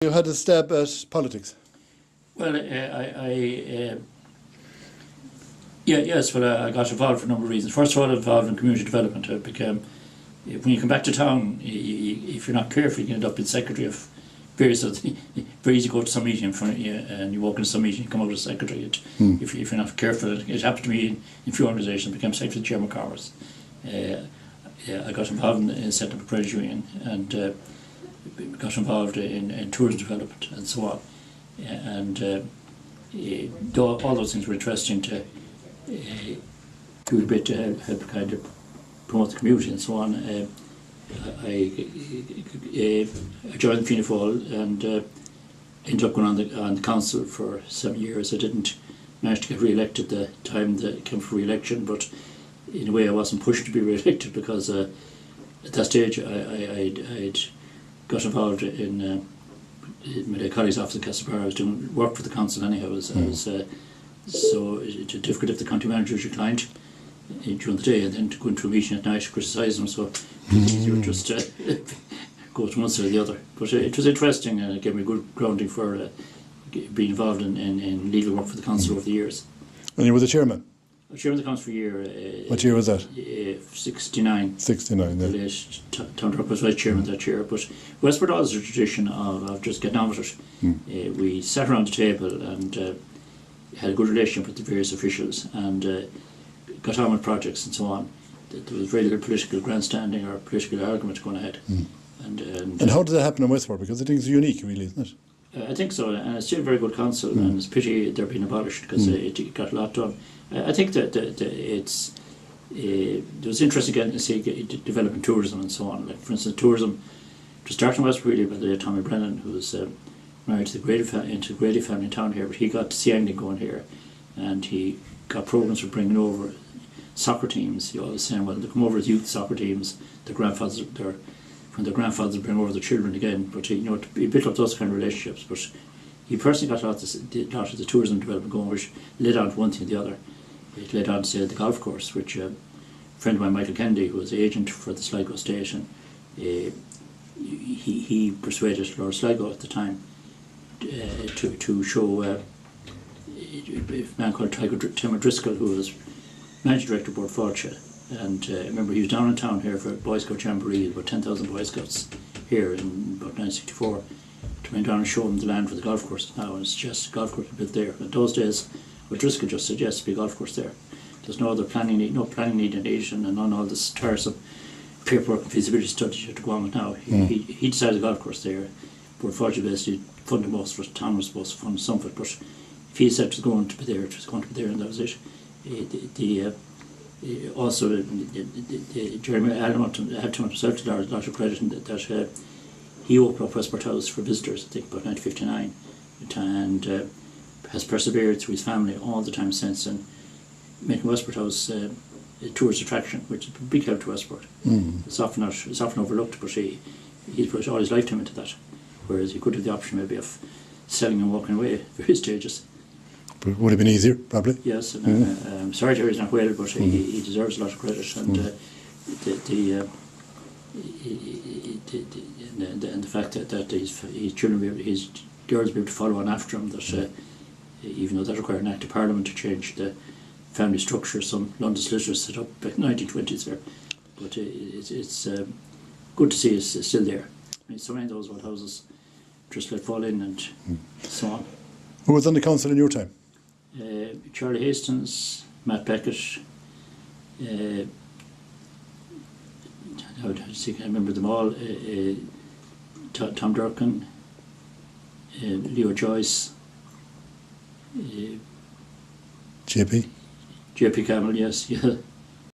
You had a stab at politics. Well, I got involved for a number of reasons. First of all, involved in community development. I became, when you come back to town, if you're not careful, you can end up being secretary of various other things. Very easy to go to some meeting in front of you, and you walk into some meeting, you come out as secretary. If you're not careful, it happened to me in a few organisations. I became secretary of the Chairman of Commerce. I got involved in setting up a credit union, and got involved in tourism development and so on. All those things were interesting to do a bit to help kind of promote the community and so on. I joined Fianna Fáil and ended up going on the council for 7 years. I didn't manage to get re-elected the time that it came for re-election, but in a way I wasn't pushed to be re-elected because at that stage I'd got involved in my colleague's office in Castlebar. I was doing work for the council anyhow. So it's difficult if the county manager is your client during the day, and then to go into a meeting at night to criticise them. So it's easier just go to one side or the other. But it was interesting, and it gave me a good grounding for being involved in legal work for the council over the years. And you were the chairman? I was chairman of the council for a year. What year was that? 69. 69, the late Tom Druck was vice chairman that year. But Westport always has a tradition of just getting on with it. We sat around the table and had a good relationship with the various officials and got on with projects and so on. There was very little political grandstanding or political argument going ahead. And how did that happen in Westport? Because I think it's unique, really, isn't it? I think so, and it's still a very good council, and it's a pity they're being abolished because it got a lot done. I think that it's it was interesting getting to see developing tourism and so on. Like, for instance, tourism to start in Westport really by the late Tommy Brennan, who was married to the Grady family in town here, but he got to see angling going here, and he got programs for bringing over soccer teams. He always saying, well, they come over as youth soccer teams. When their grandfathers bring over their children again. But he built up those kind of relationships. But he personally got a lot of the tourism development going, which led on to one thing and the other. It led on to, say, the golf course, which a friend of mine, Michael Kennedy, who was the agent for the Sligo station, he persuaded Lord Sligo at the time to show a man called Tim O'Driscoll, who was managing director of Board Fáilte. And remember, he was down in town here for a Boy Scout Jamboree, about 10,000 Boy Scouts here in about 1964, to bring down and show them the land for the golf course now, and it's just a golf course built there. In those days, O'Driscoll just said yes, to be a golf course there. There's no other planning need, and none all this tiresome paperwork and feasibility studies you have to go on with now. He decided a golf course there. Board Fáilte basically funded most of it. Town was supposed to fund some of it, but if he said it was going to be there, it was going to be there, and that was it. Also, Jeremy Adamant had to himself a lot of credit in that he opened up Westport House for visitors, I think about 1959, and has persevered through his family all the time since, and making Westport House a tourist attraction, which is a big help to Westport. It's often overlooked, but he's put all his lifetime into that, whereas he could have the option maybe of selling and walking away at various stages. But it would have been easier, probably. Yes, and I'm sorry to hear he's not well, but he deserves a lot of credit, and the fact that his children, his girls, be able to follow on after him. That even though that required an act of Parliament to change the family structure, some London solicitors set up back in the 1920s there, but it's good to see it's still there. I mean, so many of those old houses just let fall in and so on. Who was on the council in your time? Charlie Hastings, Matt Beckett, I remember them all, Tom Durkin, Leo Joyce, JP Campbell, yes, yeah.